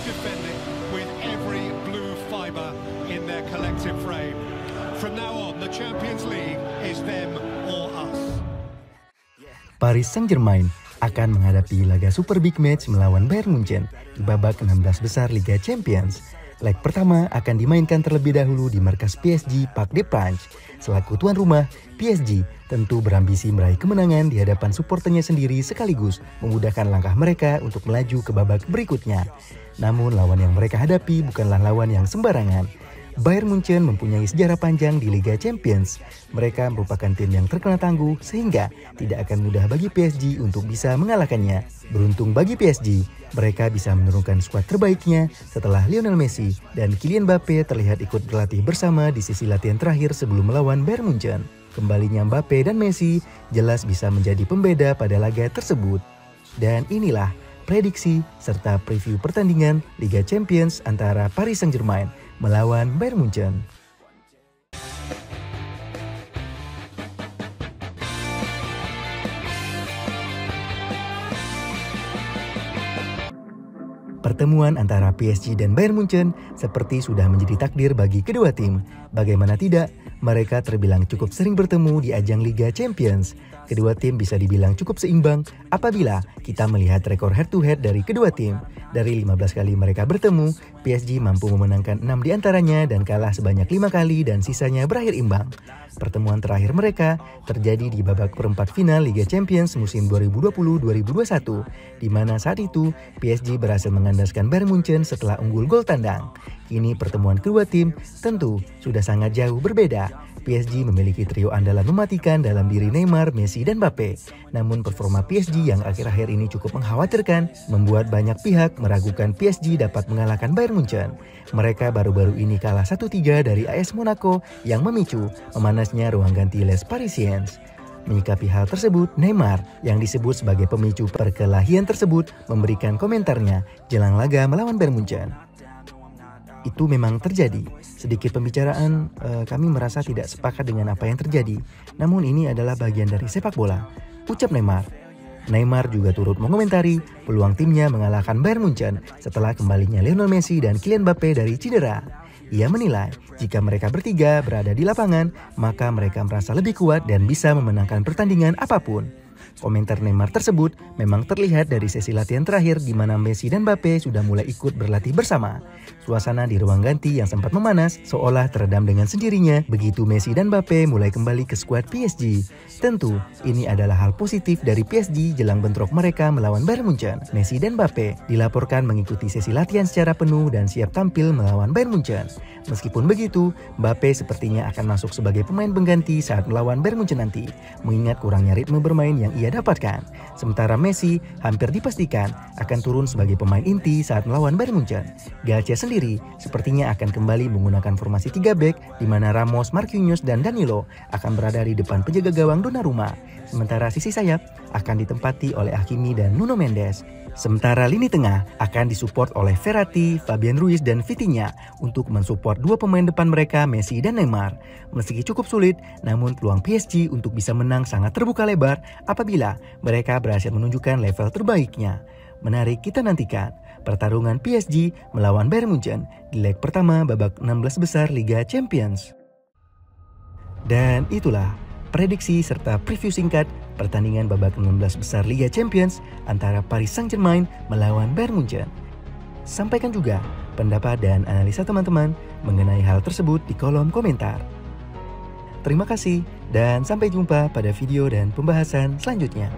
defending with every blue fibre in their collective frame. From now on, the Champions League is them or us. Paris Saint-Germain akan menghadapi laga Super Big Match melawan Bayern Munchen di babak 16 besar Liga Champions. Leg pertama akan dimainkan terlebih dahulu di markas PSG Parc des Princes. Selaku tuan rumah, PSG tentu berambisi meraih kemenangan di hadapan suporternya sendiri sekaligus memudahkan langkah mereka untuk melaju ke babak berikutnya. Namun lawan yang mereka hadapi bukanlah lawan yang sembarangan. Bayern Munchen mempunyai sejarah panjang di Liga Champions. Mereka merupakan tim yang terkenal tangguh sehingga tidak akan mudah bagi PSG untuk bisa mengalahkannya. Beruntung bagi PSG, mereka bisa menurunkan skuad terbaiknya setelah Lionel Messi dan Kylian Mbappe terlihat ikut berlatih bersama di sesi latihan terakhir sebelum melawan Bayern Munchen. Kembalinya Mbappe dan Messi jelas bisa menjadi pembeda pada laga tersebut. Dan inilah prediksi serta preview pertandingan Liga Champions antara Paris Saint-Germain melawan Bayern Munchen. Pertemuan antara PSG dan Bayern Munchen seperti sudah menjadi takdir bagi kedua tim. Bagaimana tidak, mereka terbilang cukup sering bertemu di ajang Liga Champions. Kedua tim bisa dibilang cukup seimbang apabila kita melihat rekor head-to-head dari kedua tim. Dari 15 kali mereka bertemu, PSG mampu memenangkan 6 diantaranya dan kalah sebanyak 5 kali dan sisanya berakhir imbang. Pertemuan terakhir mereka terjadi di babak perempat final Liga Champions musim 2020-2021, di mana saat itu PSG berhasil mengandaskan Bayern Munchen setelah unggul gol tandang. Kini pertemuan kedua tim tentu sudah sangat jauh berbeda. PSG memiliki trio andalan mematikan dalam diri Neymar, Messi, dan Mbappe. Namun performa PSG yang akhir-akhir ini cukup mengkhawatirkan membuat banyak pihak meragukan PSG dapat mengalahkan Bayern Munchen. Mereka baru-baru ini kalah 1-3 dari AS Monaco yang memicu memanasnya ruang ganti Les Parisiens. Menyikapi hal tersebut, Neymar yang disebut sebagai pemicu perkelahian tersebut memberikan komentarnya jelang laga melawan Bayern Munchen. Itu memang terjadi. Sedikit pembicaraan, kami merasa tidak sepakat dengan apa yang terjadi. Namun ini adalah bagian dari sepak bola, ucap Neymar. Neymar juga turut mengomentari peluang timnya mengalahkan Bayern Munchen setelah kembalinya Lionel Messi dan Kylian Mbappe dari cedera. Ia menilai jika mereka bertiga berada di lapangan, maka mereka merasa lebih kuat dan bisa memenangkan pertandingan apapun. Komentar Neymar tersebut memang terlihat dari sesi latihan terakhir di mana Messi dan Mbappe sudah mulai ikut berlatih bersama. Suasana di ruang ganti yang sempat memanas seolah teredam dengan sendirinya begitu Messi dan Mbappe mulai kembali ke skuad PSG. Tentu, ini adalah hal positif dari PSG jelang bentrok mereka melawan Bayern Munchen. Messi dan Mbappe dilaporkan mengikuti sesi latihan secara penuh dan siap tampil melawan Bayern Munchen. Meskipun begitu, Mbappe sepertinya akan masuk sebagai pemain pengganti saat melawan Bayern Munchen nanti, mengingat kurangnya ritme bermain yang ia dapatkan. Sementara Messi hampir dipastikan akan turun sebagai pemain inti saat melawan Bayern Munchen. Galtier sendiri sepertinya akan kembali menggunakan formasi 3 back di mana Ramos, Marquinhos, dan Danilo akan berada di depan penjaga gawang Donnarumma. Sementara sisi sayap akan ditempati oleh Hakimi dan Nuno Mendes. Sementara lini tengah akan disupport oleh Verratti, Fabian Ruiz, dan Vitinha untuk mensupport dua pemain depan mereka, Messi dan Neymar. Meski cukup sulit, namun peluang PSG untuk bisa menang sangat terbuka lebar apabila mereka berhasil menunjukkan level terbaiknya. Menarik kita nantikan pertarungan PSG melawan Bayern Munchen di leg pertama babak 16 besar Liga Champions. Dan itulah prediksi serta preview singkat pertandingan babak 16 besar Liga Champions antara Paris Saint-Germain melawan Bayern Munchen. Sampaikan juga pendapat dan analisa teman-teman mengenai hal tersebut di kolom komentar. Terima kasih dan sampai jumpa pada video dan pembahasan selanjutnya.